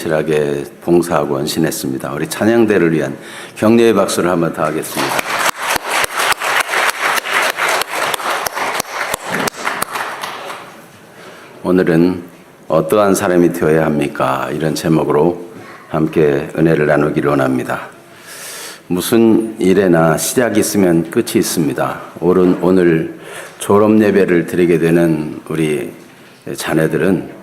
실하게 봉사하고 헌신했습니다. 우리 찬양대를 위한 격려의 박수를 한번 더 하겠습니다. 오늘은 어떠한 사람이 되어야 합니까? 이런 제목으로 함께 은혜를 나누기를 원합니다. 무슨 일에나 시작이 있으면 끝이 있습니다. 오늘 졸업 예배를 드리게 되는 우리 자녀들은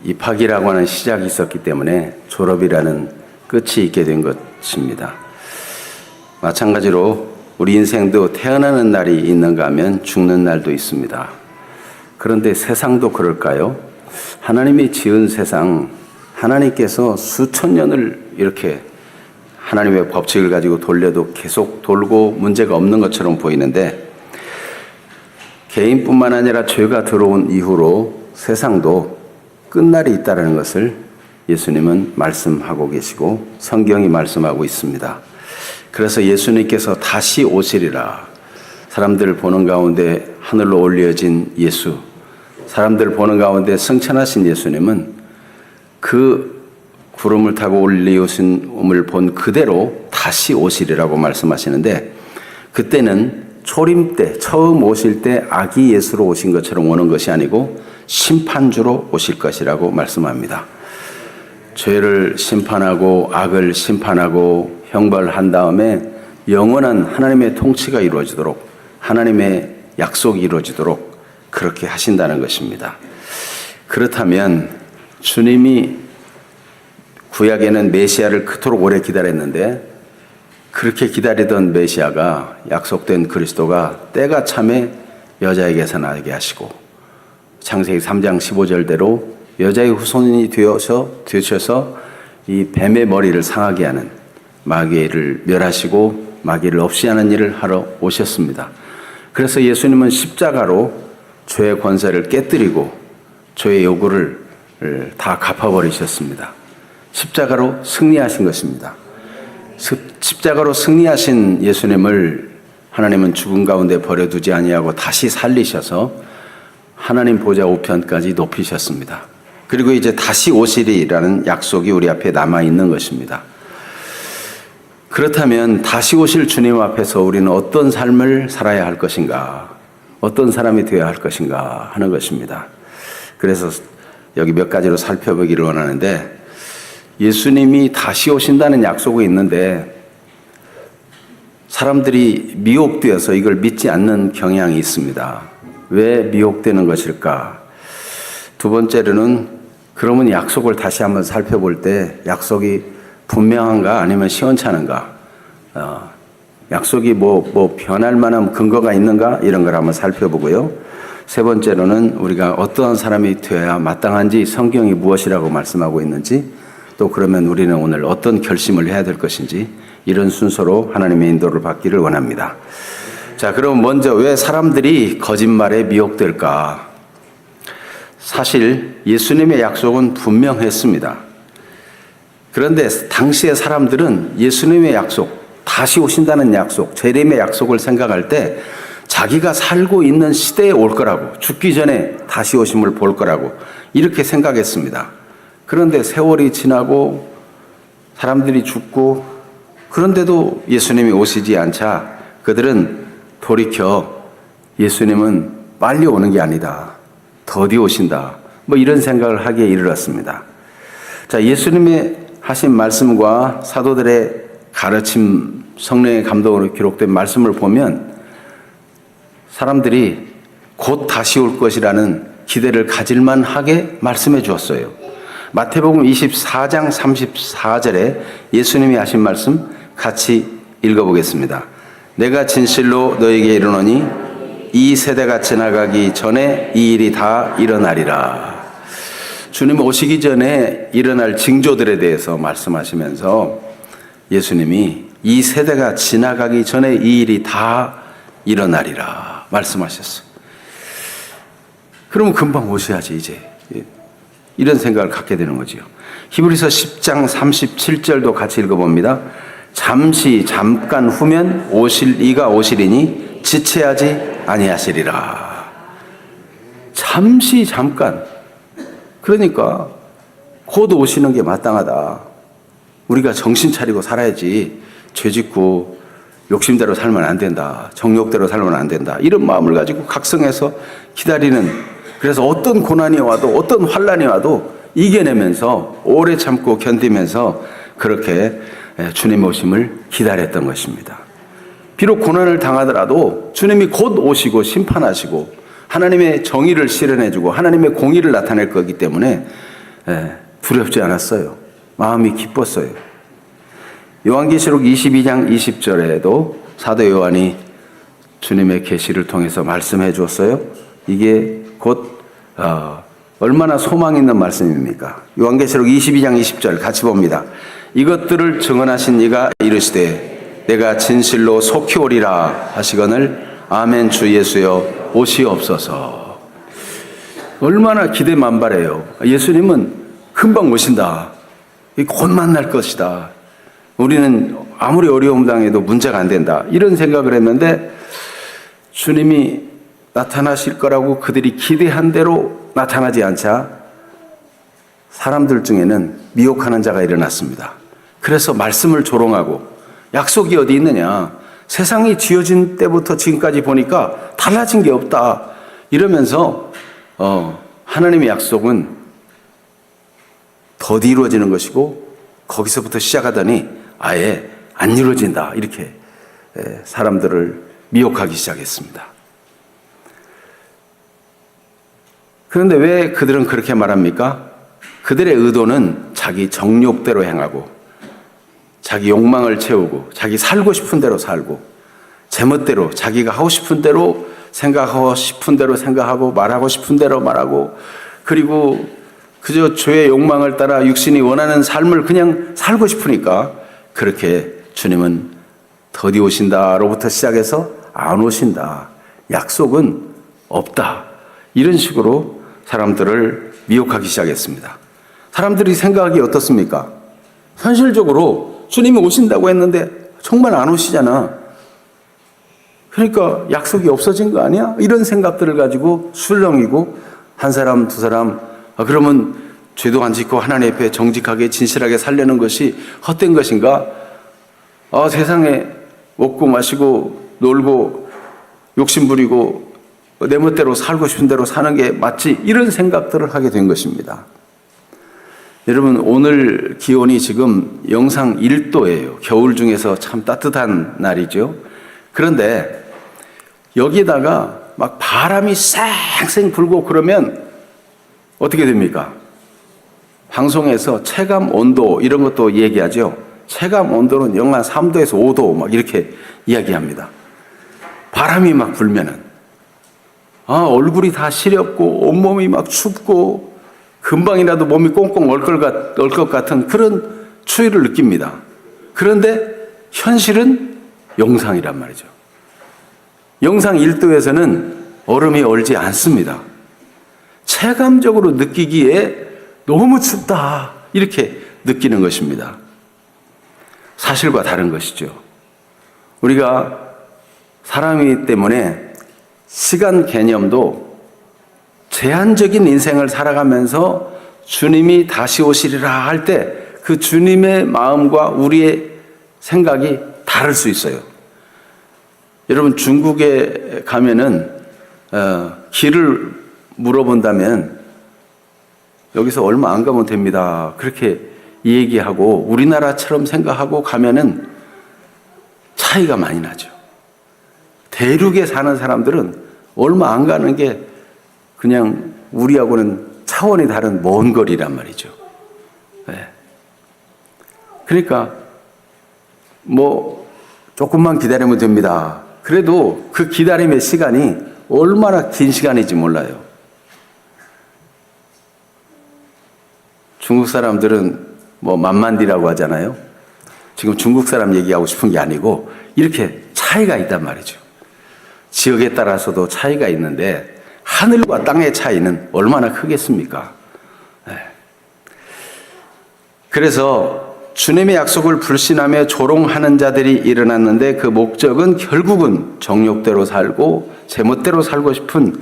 입학이라고 하는 시작이 있었기 때문에 졸업이라는 끝이 있게 된 것입니다. 마찬가지로 우리 인생도 태어나는 날이 있는가 하면 죽는 날도 있습니다. 그런데 세상도 그럴까요? 하나님이 지은 세상, 하나님께서 수천 년을 이렇게 하나님의 법칙을 가지고 돌려도 계속 돌고 문제가 없는 것처럼 보이는데, 개인뿐만 아니라 죄가 들어온 이후로 세상도 끝날이 있다는 것을 예수님은 말씀하고 계시고 성경이 말씀하고 있습니다. 그래서 예수님께서 다시 오시리라. 사람들을 보는 가운데 하늘로 올려진 예수, 사람들을 보는 가운데 승천하신 예수님은 그 구름을 타고 올리오심을 본 그대로 다시 오시리라고 말씀하시는데, 그때는 초림 때 처음 오실 때 아기 예수로 오신 것처럼 오는 것이 아니고 심판주로 오실 것이라고 말씀합니다. 죄를 심판하고 악을 심판하고 형벌한 다음에 영원한 하나님의 통치가 이루어지도록, 하나님의 약속이 이루어지도록 그렇게 하신다는 것입니다. 그렇다면 주님이 구약에는 메시아를 그토록 오래 기다렸는데, 그렇게 기다리던 메시아가, 약속된 그리스도가 때가 참에 여자에게서 나게 하시고 창세기 3장 15절대로 여자의 후손이 되셔서 이 뱀의 머리를 상하게 하는, 마귀를 멸하시고 마귀를 없이 하는 일을 하러 오셨습니다. 그래서 예수님은 십자가로 죄의 권세를 깨뜨리고 죄의 요구를 다 갚아버리셨습니다. 십자가로 승리하신 것입니다. 십자가로 승리하신 예수님을 하나님은 죽음 가운데 버려두지 아니하고 다시 살리셔서 하나님 보좌 우편까지 높이셨습니다. 그리고 이제 다시 오시리라는 약속이 우리 앞에 남아있는 것입니다. 그렇다면 다시 오실 주님 앞에서 우리는 어떤 삶을 살아야 할 것인가, 어떤 사람이 되어야 할 것인가 하는 것입니다. 그래서 여기 몇 가지로 살펴보기를 원하는데, 예수님이 다시 오신다는 약속이 있는데 사람들이 미혹되어서 이걸 믿지 않는 경향이 있습니다. 왜 미혹되는 것일까? 두 번째로는, 그러면 약속을 다시 한번 살펴볼 때 약속이 분명한가 아니면 시원찮은가, 약속이 뭐 변할 만한 근거가 있는가, 이런 걸 한번 살펴보고요. 세 번째로는 우리가 어떠한 사람이 되어야 마땅한지, 성경이 무엇이라고 말씀하고 있는지, 또 그러면 우리는 오늘 어떤 결심을 해야 될 것인지, 이런 순서로 하나님의 인도를 받기를 원합니다. 자, 그럼 먼저 왜 사람들이 거짓말에 미혹될까? 사실 예수님의 약속은 분명했습니다. 그런데 당시의 사람들은 예수님의 약속, 다시 오신다는 약속, 재림의 약속을 생각할 때 자기가 살고 있는 시대에 올 거라고, 죽기 전에 다시 오심을 볼 거라고 이렇게 생각했습니다. 그런데 세월이 지나고 사람들이 죽고, 그런데도 예수님이 오시지 않자 그들은 돌이켜 예수님은 빨리 오는 게 아니다, 더디 오신다, 뭐 이런 생각을 하기에 이르렀습니다. 자, 예수님의 하신 말씀과 사도들의 가르침, 성령의 감동으로 기록된 말씀을 보면 사람들이 곧 다시 올 것이라는 기대를 가질만 하게 말씀해 주었어요. 마태복음 24장 34절에 예수님이 하신 말씀 같이 읽어보겠습니다. 내가 진실로 너에게 이르노니 이 세대가 지나가기 전에 이 일이 다 일어나리라. 주님 오시기 전에 일어날 징조들에 대해서 말씀하시면서 예수님이 이 세대가 지나가기 전에 이 일이 다 일어나리라 말씀하셨어요. 그러면 금방 오셔야지 이제, 이런 생각을 갖게 되는 거죠. 히브리서 10장 37절도 같이 읽어봅니다. 잠깐 후면 이가 오시리니 지체하지 아니하시리라. 잠깐. 그러니까 곧 오시는 게 마땅하다. 우리가 정신 차리고 살아야지 죄짓고 욕심대로 살면 안 된다. 정욕대로 살면 안 된다. 이런 마음을 가지고 각성해서 기다리는, 그래서 어떤 고난이 와도 어떤 환난이 와도 이겨내면서 오래 참고 견디면서 그렇게 주님 오심을 기다렸던 것입니다. 비록 고난을 당하더라도 주님이 곧 오시고 심판하시고 하나님의 정의를 실현해주고 하나님의 공의를 나타낼 거기 때문에 두렵지 않았어요. 마음이 기뻤어요. 요한계시록 22장 20절에도 사도 요한이 주님의 계시를 통해서 말씀해 주었어요. 이게 곧 얼마나 소망 있는 말씀입니까? 요한계시록 22장 20절 같이 봅니다. 이것들을 증언하신 이가 이르시되 내가 진실로 속히 오리라 하시거늘 아멘. 주 예수여 오시옵소서. 얼마나 기대 만발해요. 예수님은 금방 오신다. 곧 만날 것이다. 우리는 아무리 어려움 당해도 문제가 안 된다. 이런 생각을 했는데 주님이 나타나실 거라고 그들이 기대한 대로 나타나지 않자 사람들 중에는 미혹하는 자가 일어났습니다. 그래서 말씀을 조롱하고 약속이 어디 있느냐. 세상이 지어진 때부터 지금까지 보니까 달라진 게 없다. 이러면서 하나님의 약속은 더 이루어지는 것이고 거기서부터 시작하더니 아예 안 이루어진다. 이렇게 사람들을 미혹하기 시작했습니다. 그런데 왜 그들은 그렇게 말합니까? 그들의 의도는 자기 정욕대로 행하고 자기 욕망을 채우고 자기 살고 싶은 대로 살고 제멋대로 자기가 하고 싶은 대로 생각하고 싶은 대로 생각하고 말하고 싶은 대로 말하고 그리고 그저 죄의 욕망을 따라 육신이 원하는 삶을 그냥 살고 싶으니까 그렇게 주님은 더디 오신다로부터 시작해서 안 오신다. 약속은 없다. 이런 식으로 사람들을 미혹하기 시작했습니다. 사람들이 생각하기 어떻습니까? 현실적으로 주님이 오신다고 했는데 정말 안 오시잖아. 그러니까 약속이 없어진 거 아니야? 이런 생각들을 가지고 술렁이고 한 사람 두 사람 그러면 죄도 안 짓고 하나님 앞에 정직하게 진실하게 살려는 것이 헛된 것인가? 세상에 먹고 마시고 놀고 욕심 부리고 내 멋대로 살고 싶은 대로 사는 게 맞지? 이런 생각들을 하게 된 것입니다. 여러분 오늘 기온이 지금 영상 1도예요. 겨울 중에서 참 따뜻한 날이죠. 그런데 여기다가 막 바람이 쌩쌩 불고 그러면 어떻게 됩니까? 방송에서 체감 온도 이런 것도 얘기하죠. 체감 온도는 영하 3도에서 5도 막 이렇게 이야기합니다. 바람이 막 불면은 얼굴이 다 시렵고 온몸이 막 춥고 금방이라도 몸이 꽁꽁 얼 것 같은 그런 추위를 느낍니다. 그런데 현실은 영상이란 말이죠. 영상 1도에서는 얼음이 얼지 않습니다. 체감적으로 느끼기에 너무 춥다 이렇게 느끼는 것입니다. 사실과 다른 것이죠. 우리가 사람이기 때문에 시간 개념도 제한적인 인생을 살아가면서 주님이 다시 오시리라 할 때 그 주님의 마음과 우리의 생각이 다를 수 있어요. 여러분 중국에 가면은 길을 물어본다면 여기서 얼마 안 가면 됩니다. 그렇게 얘기하고 우리나라처럼 생각하고 가면은 차이가 많이 나죠. 대륙에 사는 사람들은 얼마 안 가는 게 그냥 우리하고는 차원이 다른 먼 거리란 말이죠. 네. 그러니까 조금만 기다리면 됩니다. 그래도 그 기다림의 시간이 얼마나 긴 시간인지 몰라요. 중국 사람들은 만만디라고 하잖아요. 지금 중국 사람 얘기하고 싶은 게 아니고 이렇게 차이가 있단 말이죠. 지역에 따라서도 차이가 있는데 하늘과 땅의 차이는 얼마나 크겠습니까? 네. 그래서 주님의 약속을 불신하며 조롱하는 자들이 일어났는데 그 목적은 결국은 정욕대로 살고 제멋대로 살고 싶은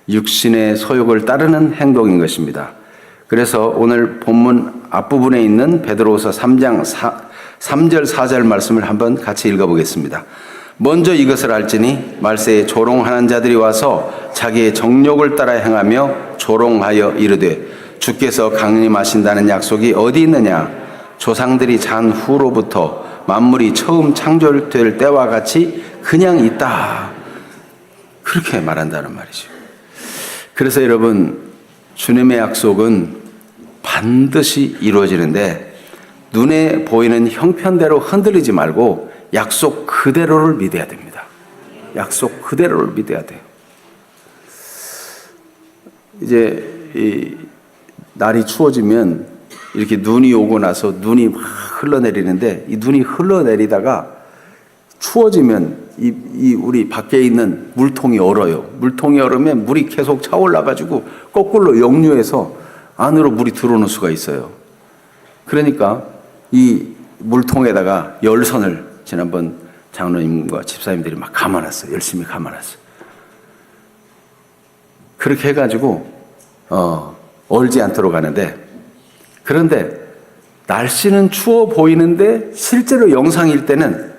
육신의 소욕을 따르는 행동인 것입니다. 그래서 오늘 본문 앞부분에 있는 베드로후서 3장 3절 4절 말씀을 한번 같이 읽어보겠습니다. 먼저 이것을 알지니 말세에 조롱하는 자들이 와서 자기의 정욕을 따라 행하며 조롱하여 이르되 주께서 강림하신다는 약속이 어디 있느냐? 조상들이 잔 후로부터 만물이 처음 창조될 때와 같이 그냥 있다. 그렇게 말한다는 말이죠. 그래서 여러분, 주님의 약속은 반드시 이루어지는데 눈에 보이는 형편대로 흔들리지 말고 약속 그대로를 믿어야 됩니다. 약속 그대로를 믿어야 돼요. 이제 이 날이 추워지면 이렇게 눈이 오고 나서 눈이 막 흘러내리는데 이 눈이 흘러내리다가 추워지면 우리 밖에 있는 물통이 얼어요. 물통이 얼으면 물이 계속 차올라가지고 거꾸로 역류해서 안으로 물이 들어오는 수가 있어요. 그러니까 이 물통에다가 열선을 지난번 장로님과 집사님들이 막 감아놨어요. 열심히 감아놨어요. 그렇게 해가지고 얼지 않도록 하는데, 그런데 날씨는 추워 보이는데 실제로 영상일 때는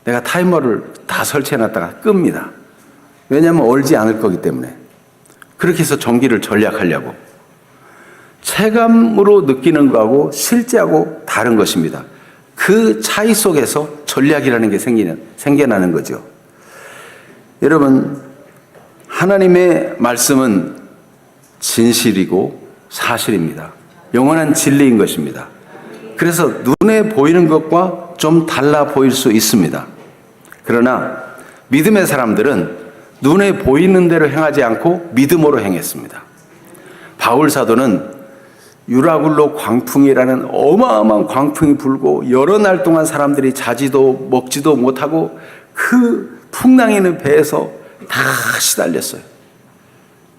내가 타이머를 다 설치해놨다가 끕니다. 왜냐하면 얼지 않을 거기 때문에. 그렇게 해서 전기를 절약하려고. 체감으로 느끼는 거하고 실제하고 다른 것입니다. 그 차이 속에서 전략이라는 게 생겨나는 거죠. 여러분, 하나님의 말씀은 진실이고 사실입니다. 영원한 진리인 것입니다. 그래서 눈에 보이는 것과 좀 달라 보일 수 있습니다. 그러나 믿음의 사람들은 눈에 보이는 대로 행하지 않고 믿음으로 행했습니다. 바울 사도는 유라굴로 광풍이라는 어마어마한 광풍이 불고 여러 날 동안 사람들이 자지도 먹지도 못하고 그 풍랑이 있는 배에서 다 시달렸어요.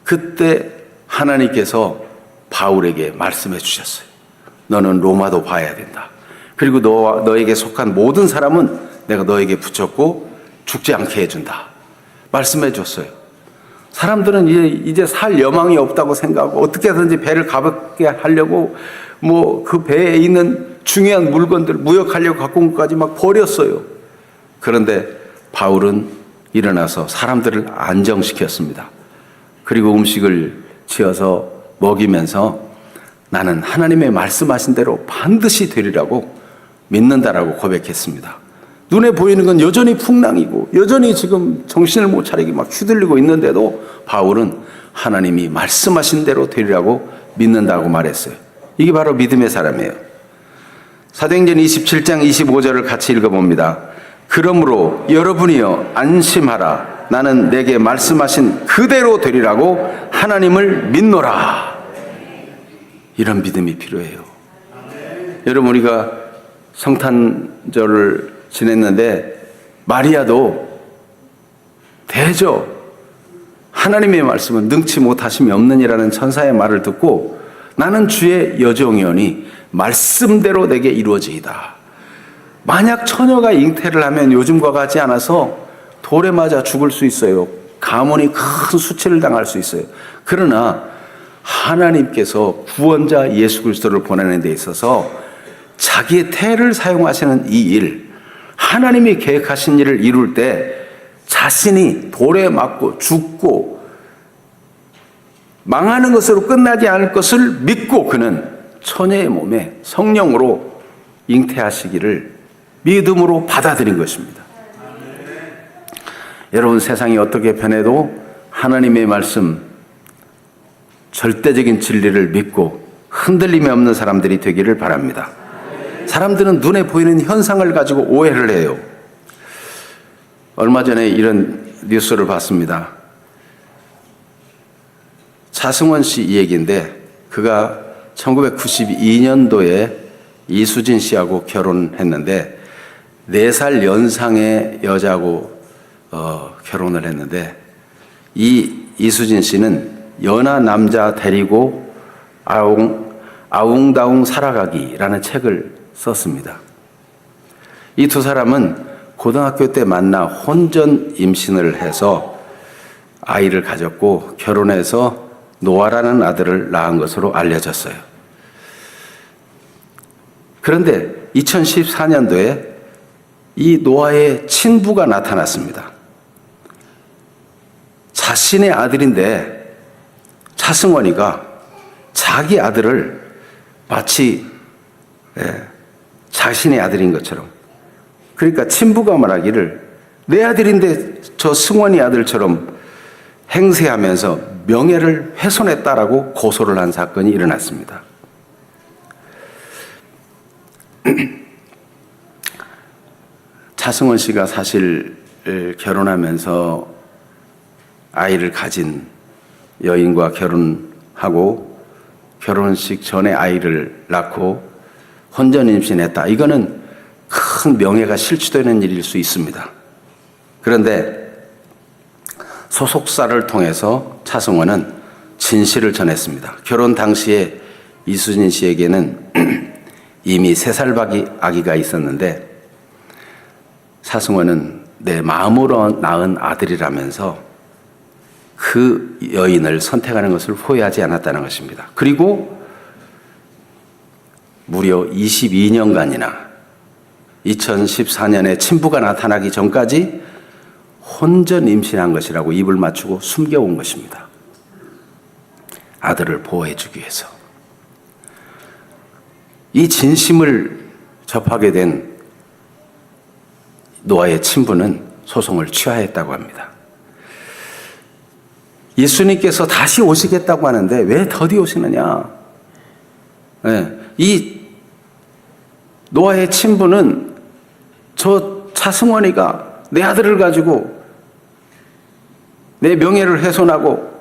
그때 하나님께서 바울에게 말씀해 주셨어요. 너는 로마도 봐야 된다. 그리고 너에게 속한 모든 사람은 내가 너에게 붙였고 죽지 않게 해준다. 말씀해 줬어요. 사람들은 이제 살 여망이 없다고 생각하고 어떻게든지 배를 가볍게 하려고 그 배에 있는 중요한 물건들 무역하려고 갖고 온 것까지 막 버렸어요. 그런데 바울은 일어나서 사람들을 안정시켰습니다. 그리고 음식을 지어서 먹이면서 나는 하나님의 말씀하신 대로 반드시 되리라고 믿는다라고 고백했습니다. 눈에 보이는 건 여전히 풍랑이고 여전히 지금 정신을 못 차리게 막 휘둘리고 있는데도 바울은 하나님이 말씀하신 대로 되리라고 믿는다고 말했어요. 이게 바로 믿음의 사람이에요. 사도행전 27장 25절을 같이 읽어봅니다. 그러므로 여러분이여 안심하라. 나는 내게 말씀하신 그대로 되리라고 하나님을 믿노라. 이런 믿음이 필요해요. 여러분, 우리가 성탄절을 지냈는데 마리아도 대저 하나님의 말씀은 능치 못하심이 없느니라는 천사의 말을 듣고 나는 주의 여종이오니 말씀대로 내게 이루어지이다. 만약 처녀가 잉태를 하면 요즘과 같지 않아서 돌에 맞아 죽을 수 있어요. 가문이 큰 수치를 당할 수 있어요. 그러나 하나님께서 구원자 예수 그리스도를 보내는 데 있어서 자기의 태를 사용하시는 이 일, 하나님이 계획하신 일을 이룰 때 자신이 돌에 맞고 죽고 망하는 것으로 끝나지 않을 것을 믿고 그는 처녀의 몸에 성령으로 잉태하시기를 믿음으로 받아들인 것입니다. 여러분, 세상이 어떻게 변해도 하나님의 말씀, 절대적인 진리를 믿고 흔들림이 없는 사람들이 되기를 바랍니다. 사람들은 눈에 보이는 현상을 가지고 오해를 해요. 얼마 전에 이런 뉴스를 봤습니다. 차승원 씨 얘기인데 그가 1992년도에 이수진 씨하고 결혼했는데 4살 연상의 여자하고 결혼을 했는데 이 이수진 씨는 연하 남자 데리고 아웅다웅 살아가기라는 책을 썼습니다. 이 두 사람은 고등학교 때 만나 혼전 임신을 해서 아이를 가졌고 결혼해서 노아라는 아들을 낳은 것으로 알려졌어요. 그런데 2014년도에 이 노아의 친부가 나타났습니다. 자신의 아들인데 차승원이가 자기 아들을 마치 자신의 아들인 것처럼, 그러니까 친부가 말하기를 내 아들인데 저 승원이 아들처럼 행세하면서 명예를 훼손했다라고 고소를 한 사건이 일어났습니다. 차승원 씨가 사실 결혼하면서 아이를 가진 여인과 결혼하고 결혼식 전에 아이를 낳고 혼전 임신했다. 이거는 큰 명예가 실추되는 일일 수 있습니다. 그런데 소속사를 통해서 차승원은 진실을 전했습니다. 결혼 당시에 이수진 씨에게는 이미 3살 아기가 있었는데 차승원은 내 마음으로 낳은 아들이라면서 그 여인을 선택하는 것을 후회하지 않았다는 것입니다. 그리고 무려 22년간이나 2014년에 친부가 나타나기 전까지 혼전 임신한 것이라고 입을 맞추고 숨겨온 것입니다. 아들을 보호해 주기 위해서. 이 진심을 접하게 된 노아의 친부는 소송을 취하했다고 합니다. 예수님께서 다시 오시겠다고 하는데 왜 더디 오시느냐? 이 노아의 친부는 저 차승원이가 내 아들을 가지고 내 명예를 훼손하고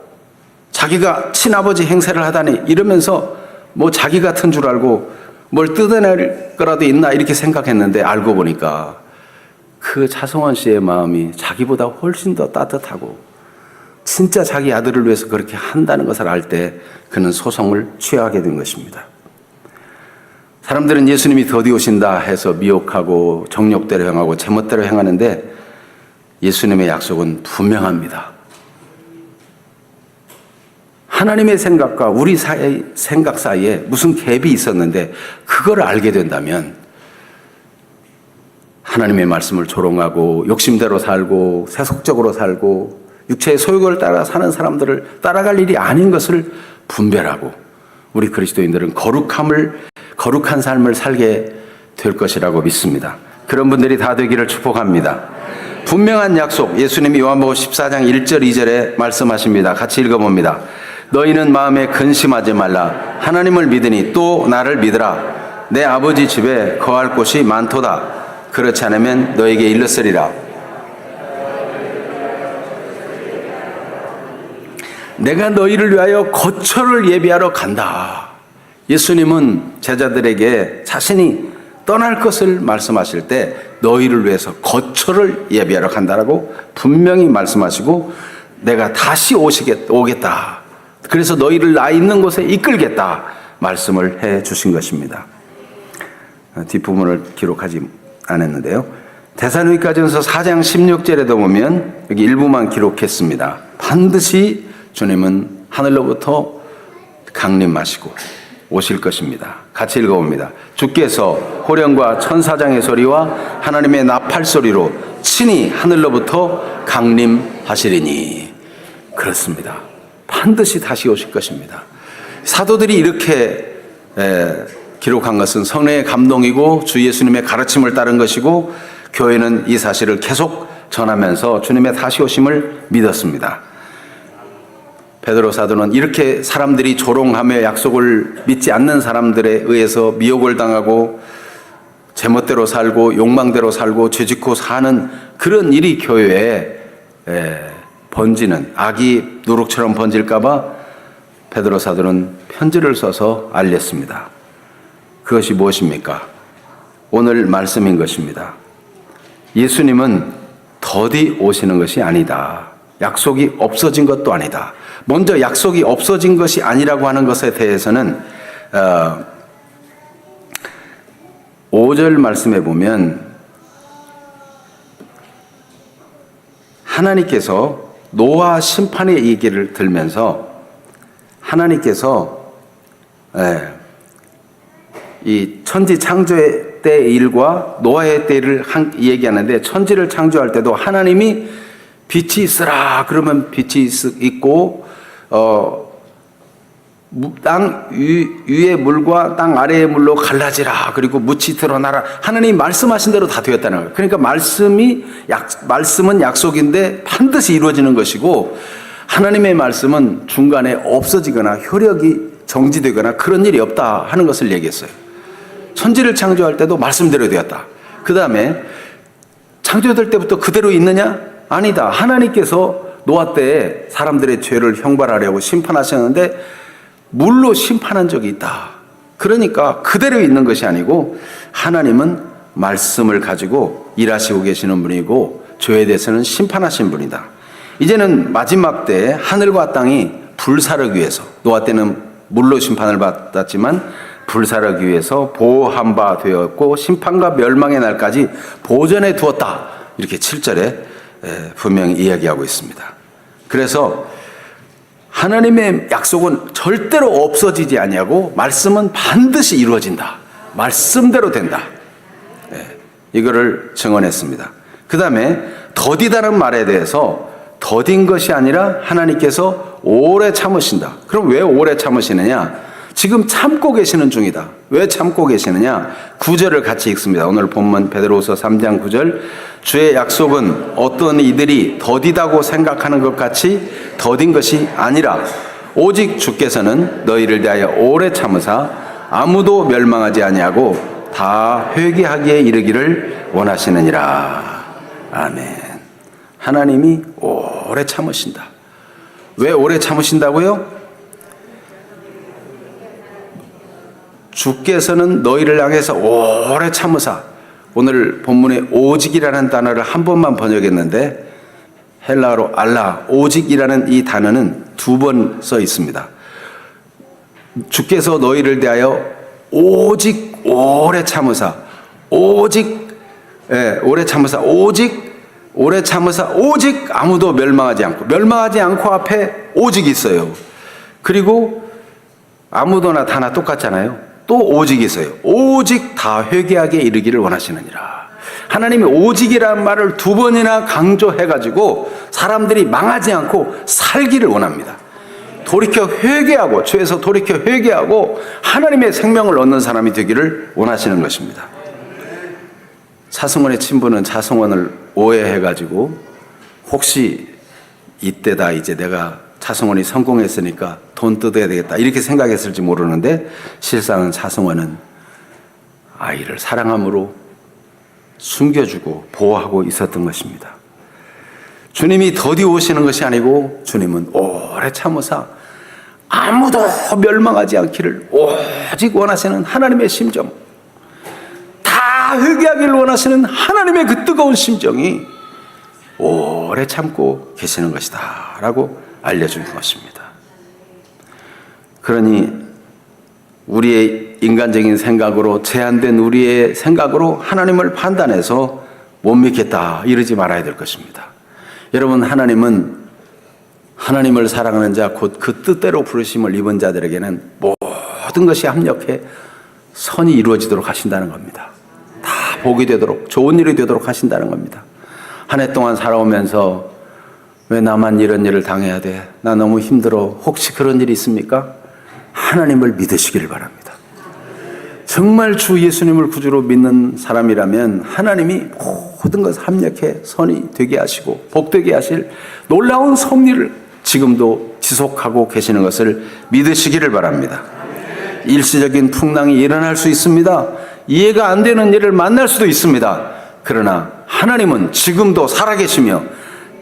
자기가 친아버지 행세를 하다니 이러면서 뭐 자기 같은 줄 알고 뭘 뜯어낼 거라도 있나 이렇게 생각했는데 알고 보니까 그 차승원 씨의 마음이 자기보다 훨씬 더 따뜻하고 진짜 자기 아들을 위해서 그렇게 한다는 것을 알 때 그는 소송을 취하게 된 것입니다. 사람들은 예수님이 더디 오신다 해서 미혹하고 정욕대로 행하고 제멋대로 행하는데 예수님의 약속은 분명합니다. 하나님의 생각과 우리 생각 사이에 무슨 갭이 있었는데 그걸 알게 된다면 하나님의 말씀을 조롱하고 욕심대로 살고 세속적으로 살고 육체의 소욕을 따라 사는 사람들을 따라갈 일이 아닌 것을 분별하고 우리 그리스도인들은 거룩한 삶을 살게 될 것이라고 믿습니다. 그런 분들이 다 되기를 축복합니다. 분명한 약속, 예수님이 요한복음 14장 1절 2절에 말씀하십니다. 같이 읽어봅니다. 너희는 마음에 근심하지 말라. 하나님을 믿으니 또 나를 믿으라. 내 아버지 집에 거할 곳이 많도다. 그렇지 않으면 너에게 일렀으리라. 내가 너희를 위하여 거처를 예비하러 간다. 예수님은 제자들에게 자신이 떠날 것을 말씀하실 때 너희를 위해서 거처를 예비하러 간다라고 분명히 말씀하시고 내가 다시 오겠다. 그래서 너희를 나 있는 곳에 이끌겠다 말씀을 해 주신 것입니다. 뒷부분을 기록하지 않았는데요. 데살로니가전서 4장 16절에도 보면 여기 일부만 기록했습니다. 반드시 주님은 하늘로부터 강림하시고 오실 것입니다. 같이 읽어봅니다. 주께서 호령과 천사장의 소리와 하나님의 나팔 소리로 친히 하늘로부터 강림하시리니. 그렇습니다. 반드시 다시 오실 것입니다. 사도들이 이렇게 기록한 것은 성령의 감동이고 주 예수님의 가르침을 따른 것이고 교회는 이 사실을 계속 전하면서 주님의 다시 오심을 믿었습니다. 베드로 사도는 이렇게 사람들이 조롱하며 약속을 믿지 않는 사람들에 의해서 미혹을 당하고 제멋대로 살고 욕망대로 살고 죄짓고 사는 그런 일이 교회에 번지는 악이 누룩처럼 번질까봐 베드로 사도는 편지를 써서 알렸습니다. 그것이 무엇입니까? 오늘 말씀인 것입니다. 예수님은 더디 오시는 것이 아니다. 약속이 없어진 것도 아니다. 먼저 약속이 없어진 것이 아니라고 하는 것에 대해서는 5절 말씀에 보면 하나님께서 노아 심판의 얘기를 들면서 하나님께서 이 천지 창조의 때 일과 노아의 때를 얘기하는데, 천지를 창조할 때도 하나님이 빛이 있으라 그러면 빛이 있고 땅 위의 물과 땅 아래의 물로 갈라지라, 그리고 묻이 드러나라. 하나님이 말씀하신 대로 다 되었다는 거예요. 그러니까 말씀은 약속인데 반드시 이루어지는 것이고, 하나님의 말씀은 중간에 없어지거나 효력이 정지되거나 그런 일이 없다 하는 것을 얘기했어요. 천지를 창조할 때도 말씀대로 되었다. 그 다음에 창조될 때부터 그대로 있느냐? 아니다. 하나님께서 노아 때에 사람들의 죄를 형벌하려고 심판하셨는데 물로 심판한 적이 있다. 그러니까 그대로 있는 것이 아니고 하나님은 말씀을 가지고 일하시고 계시는 분이고 죄에 대해서는 심판하신 분이다. 이제는 마지막 때 하늘과 땅이 불사르기 위해서, 노아 때는 물로 심판을 받았지만 불사르기 위해서 보호한 바 되었고 심판과 멸망의 날까지 보존해 두었다. 이렇게 7절에 분명히 이야기하고 있습니다. 그래서 하나님의 약속은 절대로 없어지지 아니하고 말씀은 반드시 이루어진다. 말씀대로 된다. 이거를 증언했습니다. 그 다음에 더디다는 말에 대해서 더딘 것이 아니라 하나님께서 오래 참으신다. 그럼 왜 오래 참으시느냐? 지금 참고 계시는 중이다. 왜 참고 계시느냐? 9절을 같이 읽습니다. 오늘 본문 베드로후서 3장 9절. 주의 약속은 어떤 이들이 더디다고 생각하는 것 같이 더딘 것이 아니라 오직 주께서는 너희를 대하여 오래 참으사 아무도 멸망하지 아니하고 다 회개하기에 이르기를 원하시느니라. 아멘. 하나님이 오래 참으신다. 왜 오래 참으신다고요? 주께서는 너희를 향해서 오래 참으사, 오늘 본문에 오직이라는 단어를 한 번만 번역했는데 헬라어로 알라, 오직이라는 이 단어는 2번 써 있습니다. 주께서 너희를 대하여 오직 오래 참으사, 오직 오래 참으사, 오래 참으사, 오직 아무도 멸망하지 않고 앞에 오직 있어요. 그리고 아무도나 다나 똑같잖아요. 또 오직이 있어요. 오직 다 회개하게 이르기를 원하시느니라. 하나님이 오직이라는 말을 2번이나 강조해가지고 사람들이 망하지 않고 살기를 원합니다. 돌이켜 회개하고, 죄에서 돌이켜 회개하고 하나님의 생명을 얻는 사람이 되기를 원하시는 것입니다. 차승원의 친부는 차승원을 오해해가지고 혹시 이때다, 이제 내가 차승원이 성공했으니까 돈 뜯어야 되겠다 이렇게 생각했을지 모르는데, 실상은 차승원은 아이를 사랑함으로 숨겨주고 보호하고 있었던 것입니다. 주님이 더디 오시는 것이 아니고 주님은 오래 참으사 아무도 멸망하지 않기를 오직 원하시는 하나님의 심정, 다 회개하기를 원하시는 하나님의 그 뜨거운 심정이 오래 참고 계시는 것이다 라고 알려준 것입니다. 그러니 우리의 인간적인 생각으로, 제한된 우리의 생각으로 하나님을 판단해서 못 믿겠다 이러지 말아야 될 것입니다. 여러분, 하나님은 하나님을 사랑하는 자, 곧 그 뜻대로 부르심을 입은 자들에게는 모든 것이 합력해 선이 이루어지도록 하신다는 겁니다. 다 복이 되도록, 좋은 일이 되도록 하신다는 겁니다. 한 해 동안 살아오면서 왜 나만 이런 일을 당해야 돼? 나 너무 힘들어. 혹시 그런 일이 있습니까? 하나님을 믿으시기를 바랍니다. 정말 주 예수님을 구주로 믿는 사람이라면 하나님이 모든 것을 합력해 선이 되게 하시고 복되게 하실 놀라운 섭리를 지금도 지속하고 계시는 것을 믿으시기를 바랍니다. 일시적인 풍랑이 일어날 수 있습니다. 이해가 안 되는 일을 만날 수도 있습니다. 그러나 하나님은 지금도 살아계시며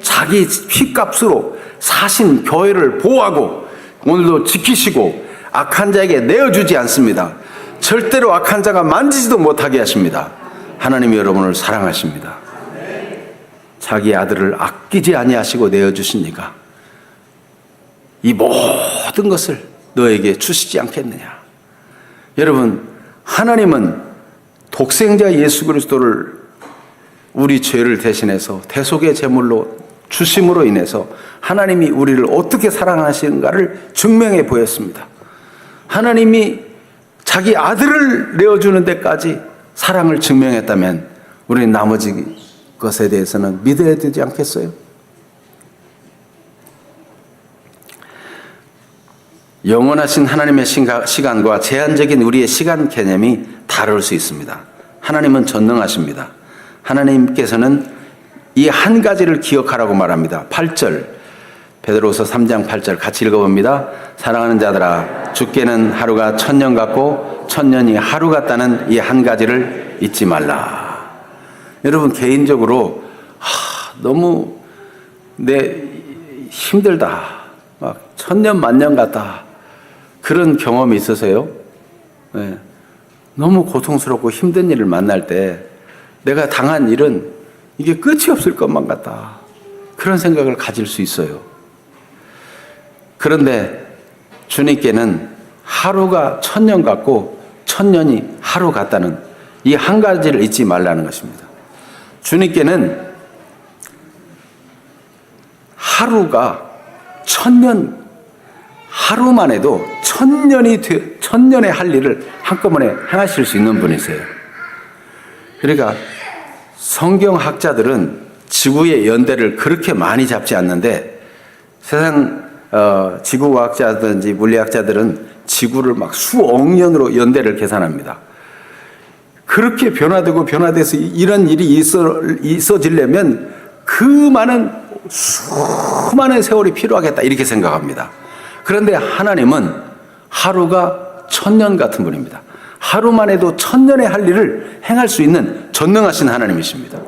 자기 피값으로 사신 교회를 보호하고 오늘도 지키시고 악한 자에게 내어주지 않습니다. 절대로 악한 자가 만지지도 못하게 하십니다. 하나님이 여러분을 사랑하십니다. 자기 아들을 아끼지 아니하시고 내어주시니까 이 모든 것을 너에게 주시지 않겠느냐. 여러분, 하나님은 독생자 예수 그리스도를 우리 죄를 대신해서 대속의 제물로 주심으로 인해서 하나님이 우리를 어떻게 사랑하시는가를 증명해 보였습니다. 하나님이 자기 아들을 내어주는 데까지 사랑을 증명했다면 우리는 나머지 것에 대해서는 믿어야 되지 않겠어요? 영원하신 하나님의 시간과 제한적인 우리의 시간 개념이 다를 수 있습니다. 하나님은 전능하십니다. 하나님께서는 이 한 가지를 기억하라고 말합니다. 8절, 베드로후서 3장 8절 같이 읽어봅니다. 사랑하는 자들아, 주께는 하루가 1000년 같고 1000년이 하루 같다는 이 한 가지를 잊지 말라. 여러분, 개인적으로 너무 힘들다, 막 1000년 만년 같다, 그런 경험이 있으세요? 네. 너무 고통스럽고 힘든 일을 만날 때 내가 당한 일은 이게 끝이 없을 것만 같다, 그런 생각을 가질 수 있어요. 그런데 주님께는 하루가 1000년 같고 1000년이 하루 같다는 이 한 가지를 잊지 말라는 것입니다. 주님께는 하루가 1000년, 하루만 해도 1000년의 할 일을 한꺼번에 행하실 수 있는 분이세요. 그러니까 성경학자들은 지구의 연대를 그렇게 많이 잡지 않는데, 세상 지구과학자든지 물리학자들은 지구를 막 수억 년으로 연대를 계산합니다. 그렇게 변화돼서 이런 일이 있어지려면 그 많은 수많은 세월이 필요하겠다, 이렇게 생각합니다. 그런데 하나님은 하루가 1000년 같은 분입니다. 하루만 해도 1000년의 할 일을 행할 수 있는 전능하신 하나님이십니다.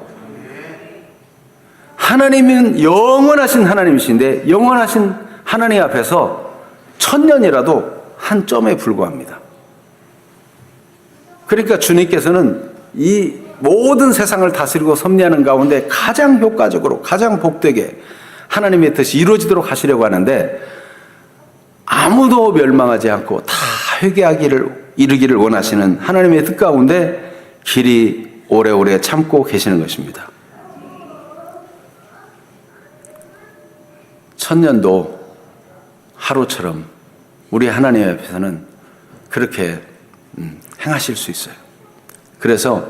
하나님은 영원하신 하나님이신데, 영원하신 하나님 앞에서 1000년이라도 한 점에 불과합니다. 그러니까 주님께서는 이 모든 세상을 다스리고 섭리하는 가운데 가장 효과적으로, 가장 복되게 하나님의 뜻이 이루어지도록 하시려고 하는데, 아무도 멸망하지 않고 다 이르기를 원하시는 하나님의 뜻 가운데 길이 오래오래 참고 계시는 것입니다. 1000년도 하루처럼 우리 하나님 앞에서는 그렇게 행하실 수 있어요. 그래서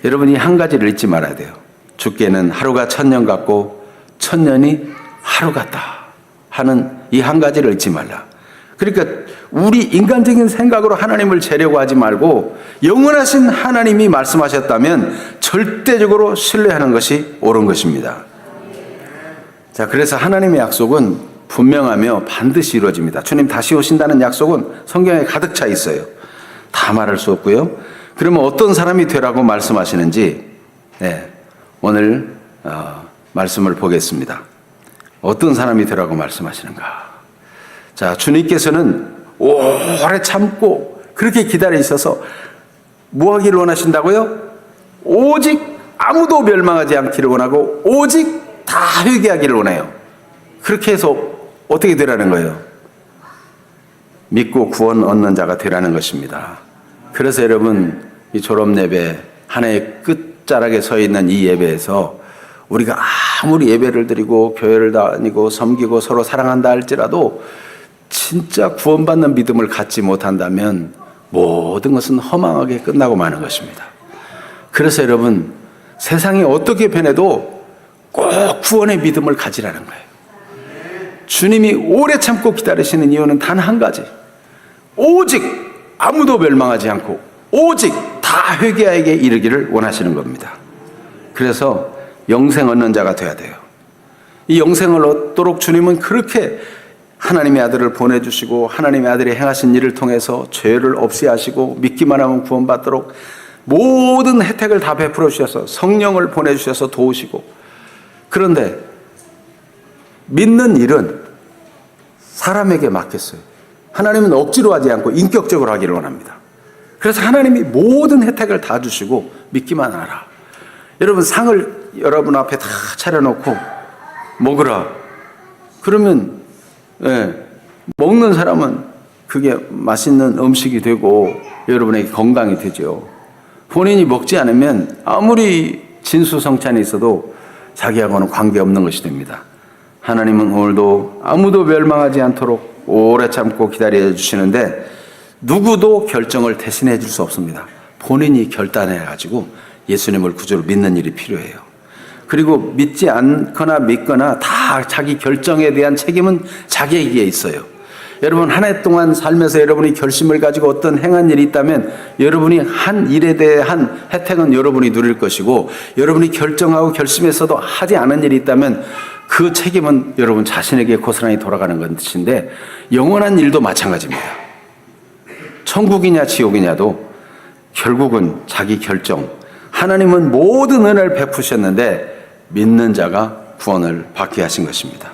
여러분이 한 가지를 잊지 말아야 돼요. 주께는 하루가 1000년 같고 1000년이 하루 같다 하는 이 한 가지를 잊지 말라. 그러니까 우리 인간적인 생각으로 하나님을 재려고 하지 말고, 영원하신 하나님이 말씀하셨다면 절대적으로 신뢰하는 것이 옳은 것입니다. 자, 그래서 하나님의 약속은 분명하며 반드시 이루어집니다. 주님 다시 오신다는 약속은 성경에 가득 차 있어요. 다 말할 수 없고요. 그러면 어떤 사람이 되라고 말씀하시는지, 오늘 말씀을 보겠습니다. 어떤 사람이 되라고 말씀하시는가? 자, 주님께서는 오래 참고 그렇게 기다려 있어서 뭐 하기를 원하신다고요? 오직 아무도 멸망하지 않기를 원하고 오직 다 회개하기를 원해요. 그렇게 해서 어떻게 되라는 거예요? 믿고 구원 얻는 자가 되라는 것입니다. 그래서 여러분, 이 졸업 예배, 한 해의 끝자락에 서 있는 이 예배에서 우리가 아무리 예배를 드리고 교회를 다니고 섬기고 서로 사랑한다 할지라도 진짜 구원받는 믿음을 갖지 못한다면 모든 것은 허망하게 끝나고 마는 것입니다. 그래서 여러분, 세상이 어떻게 변해도 꼭 구원의 믿음을 가지라는 거예요. 주님이 오래 참고 기다리시는 이유는 단 한 가지, 오직 아무도 멸망하지 않고 오직 다 회개하게 이르기를 원하시는 겁니다. 그래서 영생 얻는 자가 돼야 돼요. 이 영생을 얻도록 주님은 그렇게 하나님의 아들을 보내주시고, 하나님의 아들이 행하신 일을 통해서 죄를 없이 하시고 믿기만 하면 구원받도록 모든 혜택을 다 베풀어 주셔서 성령을 보내주셔서 도우시고, 그런데 믿는 일은 사람에게 맡겼어요. 하나님은 억지로 하지 않고 인격적으로 하기를 원합니다. 그래서 하나님이 모든 혜택을 다 주시고 믿기만 하라. 여러분, 상을 여러분 앞에 다 차려놓고 먹으라 그러면 먹는 사람은 그게 맛있는 음식이 되고 여러분에게 건강이 되죠. 본인이 먹지 않으면 아무리 진수성찬이 있어도 자기하고는 관계없는 것이 됩니다. 하나님은 오늘도 아무도 멸망하지 않도록 오래 참고 기다려 주시는데 누구도 결정을 대신해 줄 수 없습니다. 본인이 결단해 가지고 예수님을 구주로 믿는 일이 필요해요. 그리고 믿지 않거나 믿거나 다 자기 결정에 대한 책임은 자기에게 있어요. 여러분 한 해 동안 살면서 여러분이 결심을 가지고 어떤 행한 일이 있다면 여러분이 한 일에 대한 혜택은 여러분이 누릴 것이고, 여러분이 결정하고 결심했어도 하지 않은 일이 있다면 그 책임은 여러분 자신에게 고스란히 돌아가는 것인데, 영원한 일도 마찬가지입니다. 천국이냐 지옥이냐도 결국은 자기 결정. 하나님은 모든 은혜를 베푸셨는데 믿는 자가 구원을 받게 하신 것입니다.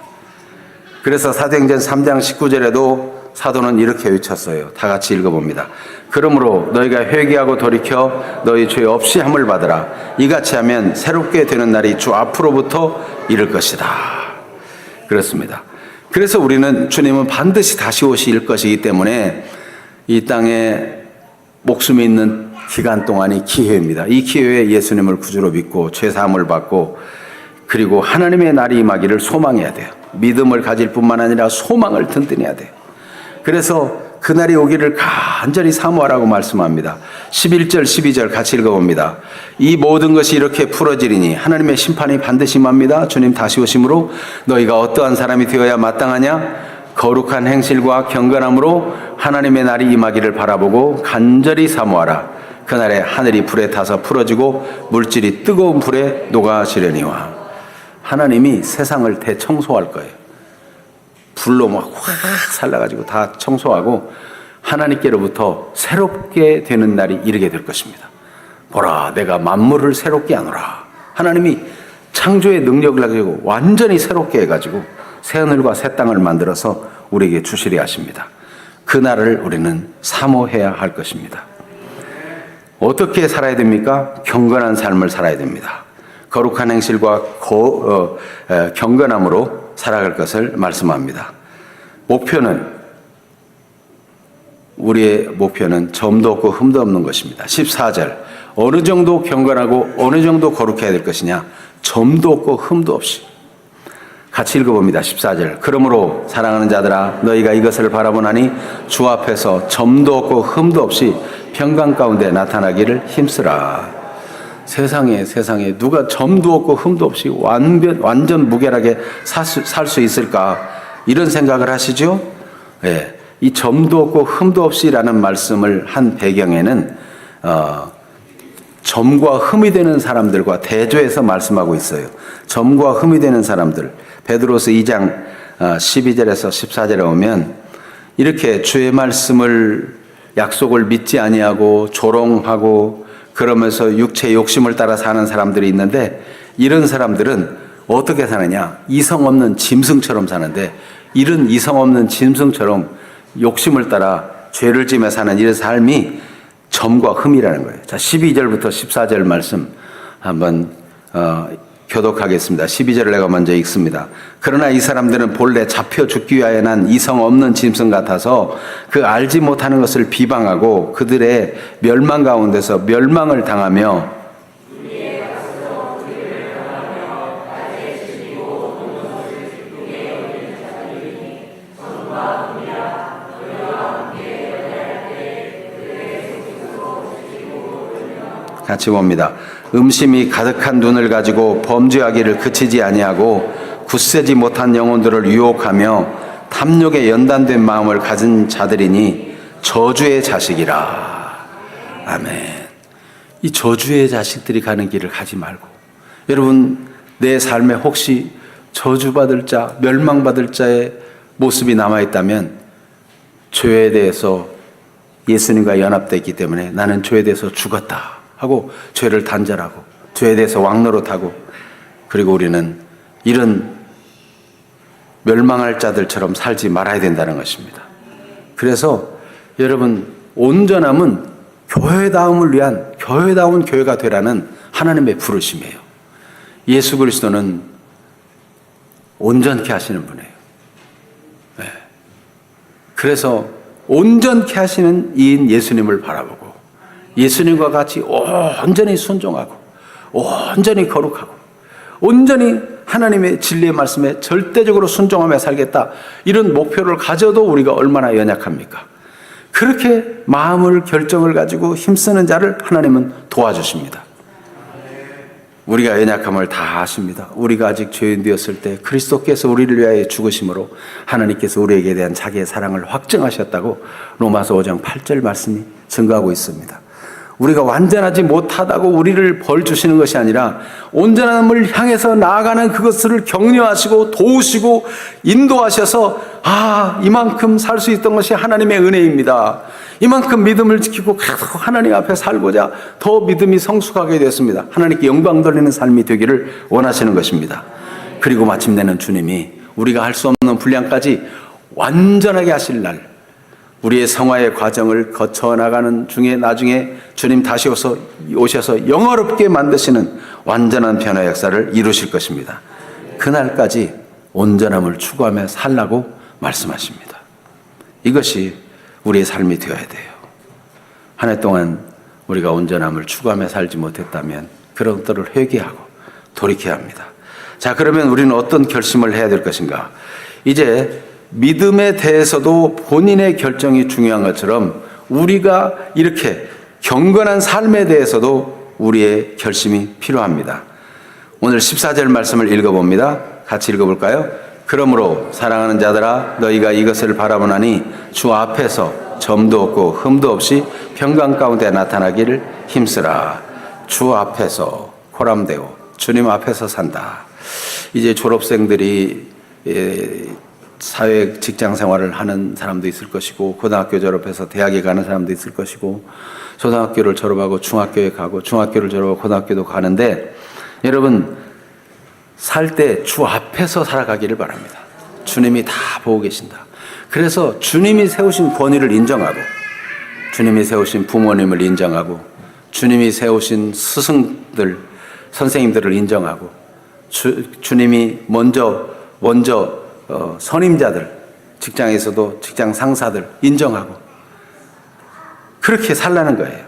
그래서 사도행전 3장 19절에도 사도는 이렇게 외쳤어요. 다 같이 읽어봅니다. 그러므로 너희가 회개하고 돌이켜 너희 죄 없이 함을 받으라. 이같이 하면 새롭게 되는 날이 주 앞으로부터 이를 것이다. 그렇습니다. 그래서 우리는 주님은 반드시 다시 오실 것이기 때문에 이 땅에 목숨이 있는 기간 동안이 기회입니다. 이 기회에 예수님을 구주로 믿고 죄사함을 받고 그리고 하나님의 날이 임하기를 소망해야 돼요. 믿음을 가질 뿐만 아니라 소망을 든든히 해야 돼요. 그래서 그날이 오기를 간절히 사모하라고 말씀합니다. 11절 12절 같이 읽어봅니다. 이 모든 것이 이렇게 풀어지리니 하나님의 심판이 반드시 임합니다. 주님 다시 오심으로 너희가 어떠한 사람이 되어야 마땅하냐? 거룩한 행실과 경건함으로 하나님의 날이 임하기를 바라보고 간절히 사모하라. 그날에 하늘이 불에 타서 풀어지고 물질이 뜨거운 불에 녹아지려니와. 하나님이 세상을 대청소할 거예요. 불로 막 확 살라가지고 다 청소하고 하나님께로부터 새롭게 되는 날이 이르게 될 것입니다. 보라, 내가 만물을 새롭게 하노라. 하나님이 창조의 능력을 가지고 완전히 새롭게 해가지고 새하늘과 새 땅을 만들어서 우리에게 주시려 하십니다. 그 날을 우리는 사모해야 할 것입니다. 어떻게 살아야 됩니까? 경건한 삶을 살아야 됩니다. 거룩한 행실과 경건함으로 살아갈 것을 말씀합니다. 우리의 목표는 점도 없고 흠도 없는 것입니다. 14절, 어느 정도 경건하고 어느 정도 거룩해야 될 것이냐? 점도 없고 흠도 없이. 같이 읽어봅니다. 14절, 그러므로 사랑하는 자들아 너희가 이것을 바라보나니 주 앞에서 점도 없고 흠도 없이 평강 가운데 나타나기를 힘쓰라. 세상에 누가 점도 없고 흠도 없이 완전 무결하게 살 수 있을까? 이런 생각을 하시죠? 네. 이 점도 없고 흠도 없이라는 말씀을 한 배경에는 점과 흠이 되는 사람들과 대조해서 말씀하고 있어요. 점과 흠이 되는 사람들, 베드로서 2장 12절에서 14절에 오면 이렇게 주의 말씀을 약속을 믿지 아니하고 조롱하고 그러면서 육체의 욕심을 따라 사는 사람들이 있는데, 이런 사람들은 어떻게 사느냐? 이성 없는 짐승처럼 사는데, 이런 이성 없는 짐승처럼 욕심을 따라 죄를 지며 사는 이런 삶이 점과 흠이라는 거예요. 자, 12절부터 14절 말씀 한번 교독하겠습니다. 12절을 내가 먼저 읽습니다. 그러나 이 사람들은 본래 잡혀 죽기 위하여 난 이성 없는 짐승 같아서 그 알지 못하는 것을 비방하고 그들의 멸망 가운데서 멸망을 당하며 같이 봅니다. 음심이 가득한 눈을 가지고 범죄하기를 그치지 아니하고 굳세지 못한 영혼들을 유혹하며 탐욕에 연단된 마음을 가진 자들이니 저주의 자식이라. 아멘. 이 저주의 자식들이 가는 길을 가지 말고, 여러분 내 삶에 혹시 저주받을 자, 멸망받을 자의 모습이 남아있다면 죄에 대해서 예수님과 연합되어 있기 때문에 나는 죄에 대해서 죽었다 하고 죄를 단절하고 죄에 대해서 왕노릇하고, 그리고 우리는 이런 멸망할 자들처럼 살지 말아야 된다는 것입니다. 그래서 여러분 온전함은 교회다움을 위한 교회다운 교회가 되라는 하나님의 부르심이에요. 예수 그리스도는 온전케 하시는 분이에요. 네. 그래서 온전케 하시는 2인 예수님을 바라보고 예수님과 같이 온전히 순종하고 온전히 거룩하고 온전히 하나님의 진리의 말씀에 절대적으로 순종하며 살겠다. 이런 목표를 가져도 우리가 얼마나 연약합니까? 그렇게 마음을 결정을 가지고 힘쓰는 자를 하나님은 도와주십니다. 우리가 연약함을 다 아십니다. 우리가 아직 죄인 되었을 때 그리스도께서 우리를 위하여 죽으심으로 하나님께서 우리에게 대한 자기의 사랑을 확증하셨다고 로마서 5장 8절 말씀이 증거하고 있습니다. 우리가 완전하지 못하다고 우리를 벌 주시는 것이 아니라 온전함을 향해서 나아가는 그것을 격려하시고 도우시고 인도하셔서 이만큼 살 수 있던 것이 하나님의 은혜입니다. 이만큼 믿음을 지키고 계속 하나님 앞에 살고자 더 믿음이 성숙하게 되었습니다. 하나님께 영광 돌리는 삶이 되기를 원하시는 것입니다. 그리고 마침내는 주님이 우리가 할 수 없는 분량까지 완전하게 하실 날, 우리의 성화의 과정을 거쳐나가는 중에 나중에 주님 다시 오셔서 영화롭게 만드시는 완전한 변화 역사를 이루실 것입니다. 그날까지 온전함을 추구하며 살라고 말씀하십니다. 이것이 우리의 삶이 되어야 돼요. 한 해 동안 우리가 온전함을 추구하며 살지 못했다면 그런 것들을 회개하고 돌이켜야 합니다. 자, 그러면 우리는 어떤 결심을 해야 될 것인가? 이제 믿음에 대해서도 본인의 결정이 중요한 것처럼 우리가 이렇게 경건한 삶에 대해서도 우리의 결심이 필요합니다. 오늘 14절 말씀을 읽어봅니다. 같이 읽어볼까요? 그러므로 사랑하는 자들아 너희가 이것을 바라보나니 주 앞에서 점도 없고 흠도 없이 평강 가운데 나타나기를 힘쓰라. 주 앞에서 코람데오 주님 앞에서 산다. 이제 졸업생들이 사회 직장 생활을 하는 사람도 있을 것이고 고등학교 졸업해서 대학에 가는 사람도 있을 것이고 초등학교를 졸업하고 중학교에 가고 중학교를 졸업하고 고등학교도 가는데 여러분 살 때 주 앞에서 살아가기를 바랍니다. 주님이 다 보고 계신다. 그래서 주님이 세우신 권위를 인정하고 주님이 세우신 부모님을 인정하고 주님이 세우신 스승들 선생님들을 인정하고 주님이 먼저 선임자들 직장에서도 직장 상사들 인정하고 그렇게 살라는 거예요.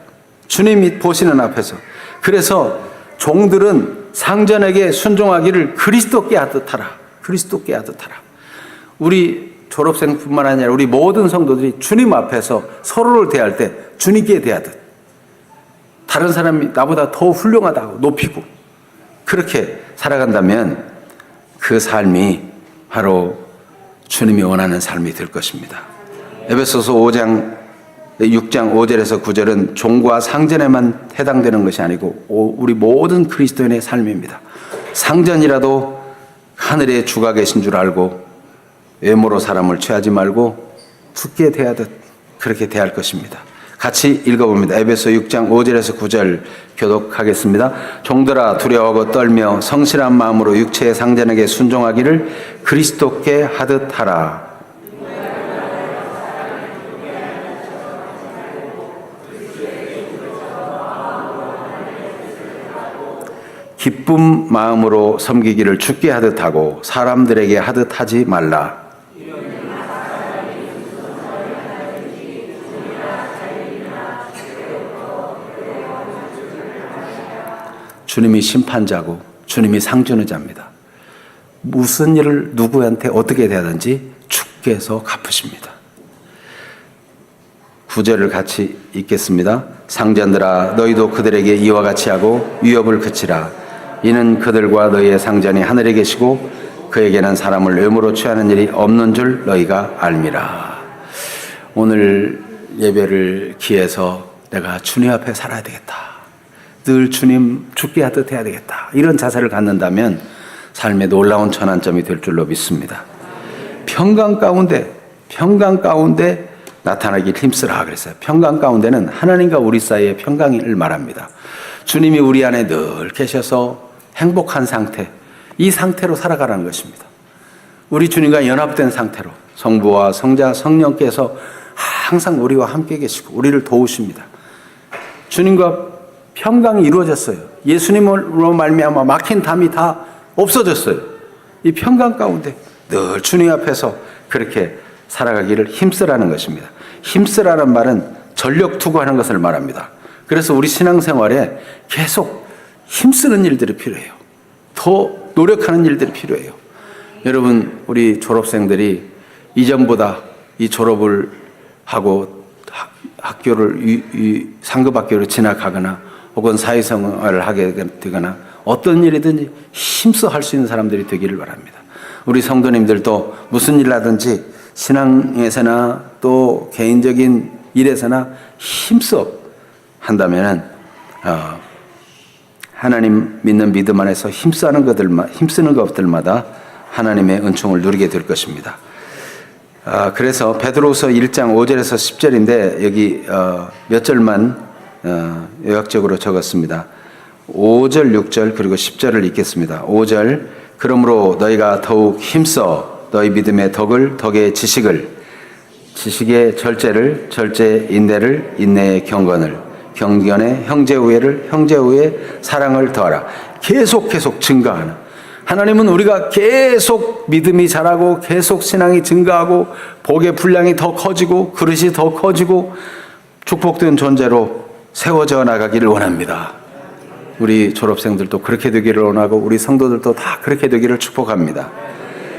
주님이 보시는 앞에서. 그래서 종들은 상전에게 순종하기를 그리스도께 하듯 하라. 그리스도께 하듯 하라. 우리 졸업생뿐만 아니라 우리 모든 성도들이 주님 앞에서 서로를 대할 때 주님께 대하듯 다른 사람이 나보다 더 훌륭하다고 높이고 그렇게 살아간다면 그 삶이 바로 주님이 원하는 삶이 될 것입니다. 에베소서 6장 5절에서 9절은 종과 상전에만 해당되는 것이 아니고 우리 모든 그리스도인의 삶입니다. 상전이라도 하늘에 주가 계신 줄 알고 외모로 사람을 취하지 말고 주께 대하듯 그렇게 대할 것입니다. 같이 읽어봅니다. 에베소 6장 5절에서 9절 교독하겠습니다. 종들아 두려워하고 떨며 성실한 마음으로 육체의 상전에게 순종하기를 그리스도께 하듯 하라. 기쁜 마음으로 섬기기를 주께 하듯 하고 사람들에게 하듯 하지 말라. 주님이 심판자고 주님이 상전자입니다. 무슨 일을 누구한테 어떻게 대하든지 주께서 갚으십니다. 9절을 같이 읽겠습니다. 상전들아 너희도 그들에게 이와 같이 하고 위협을 그치라. 이는 그들과 너희의 상전이 하늘에 계시고 그에게는 사람을 외모로 취하는 일이 없는 줄 너희가 알미라. 오늘 예배를 기해서 내가 주님 앞에 살아야 되겠다. 늘 주님 죽게 하듯 해야 되겠다. 이런 자세를 갖는다면 삶의 놀라운 전환점이 될 줄로 믿습니다. 평강 가운데 나타나길 힘쓰라 그랬어요. 평강 가운데는 하나님과 우리 사이의 평강을 말합니다. 주님이 우리 안에 늘 계셔서 행복한 상태, 이 상태로 살아가라는 것입니다. 우리 주님과 연합된 상태로 성부와 성자, 성령께서 항상 우리와 함께 계시고 우리를 도우십니다. 주님과 평강이 이루어졌어요. 예수님으로 말미암아 막힌 담이 다 없어졌어요. 이 평강 가운데 늘 주님 앞에서 그렇게 살아가기를 힘쓰라는 것입니다. 힘쓰라는 말은 전력 투구하는 것을 말합니다. 그래서 우리 신앙생활에 계속 힘쓰는 일들이 필요해요. 더 노력하는 일들이 필요해요. 여러분, 우리 졸업생들이 이전보다 이 졸업을 하고 학교를 상급 학교로 진학하거나 혹은 사회생활을 하게 되거나 어떤 일이든지 힘써 할 수 있는 사람들이 되기를 바랍니다. 우리 성도님들도 무슨 일 하든지 신앙에서나 또 개인적인 일에서나 힘써 한다면은 하나님 믿는 믿음 안에서 힘쓰는 것들마다 하나님의 은총을 누리게 될 것입니다. 그래서 베드로후서 1장 5절에서 10절인데 여기 몇 절만 요약적으로 적었습니다. 5절, 6절 그리고 10절을 읽겠습니다. 5절, 그러므로 너희가 더욱 힘써 너희 믿음의 덕을, 덕의 지식을, 지식의 절제를, 절제 인내를, 인내의 경건을, 경건의 형제 우애를, 형제 우애 사랑을 더하라. 계속 증가하는, 하나님은 우리가 계속 믿음이 자라고 계속 신앙이 증가하고 복의 분량이 더 커지고 그릇이 더 커지고 축복된 존재로 세워져 나가기를 원합니다. 우리 졸업생들도 그렇게 되기를 원하고 우리 성도들도 다 그렇게 되기를 축복합니다.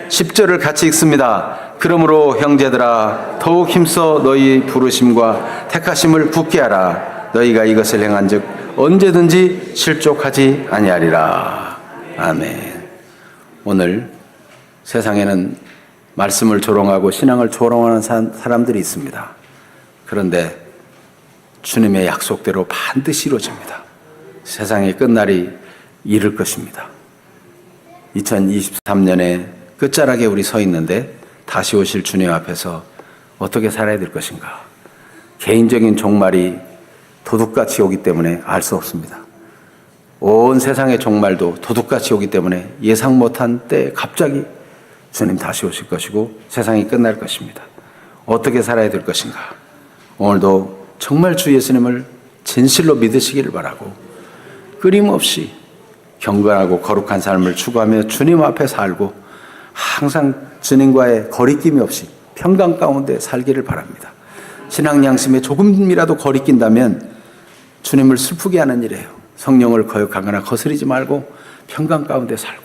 10절을 같이 읽습니다. 그러므로 형제들아 더욱 힘써 너희 부르심과 택하심을 굳게 하라. 너희가 이것을 행한즉 언제든지 실족하지 아니하리라. 아멘. 오늘 세상에는 말씀을 조롱하고 신앙을 조롱하는 사람들이 있습니다. 그런데 주님의 약속대로 반드시 이루어집니다. 세상의 끝날이 이를 것입니다. 2023년에 끝자락에 우리 서 있는데 다시 오실 주님 앞에서 어떻게 살아야 될 것인가? 개인적인 종말이 도둑같이 오기 때문에 알 수 없습니다. 온 세상의 종말도 도둑같이 오기 때문에 예상 못한 때에 갑자기 주님 다시 오실 것이고 세상이 끝날 것입니다. 어떻게 살아야 될 것인가? 오늘도 정말 주 예수님을 진실로 믿으시기를 바라고 끊임없이 경건하고 거룩한 삶을 추구하며 주님 앞에 살고 항상 주님과의 거리낌이 없이 평강 가운데 살기를 바랍니다. 신앙 양심에 조금이라도 거리낀다면 주님을 슬프게 하는 일이에요. 성령을 거역하거나 거스르지 말고 평강 가운데 살고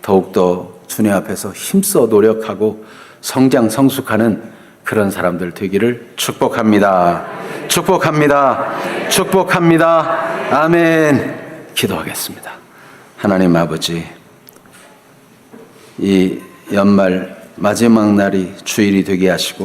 더욱더 주님 앞에서 힘써 노력하고 성장 성숙하는 그런 사람들 되기를 축복합니다. 축복합니다. 축복합니다. 아멘. 기도하겠습니다. 하나님 아버지, 이 연말 마지막 날이 주일이 되게 하시고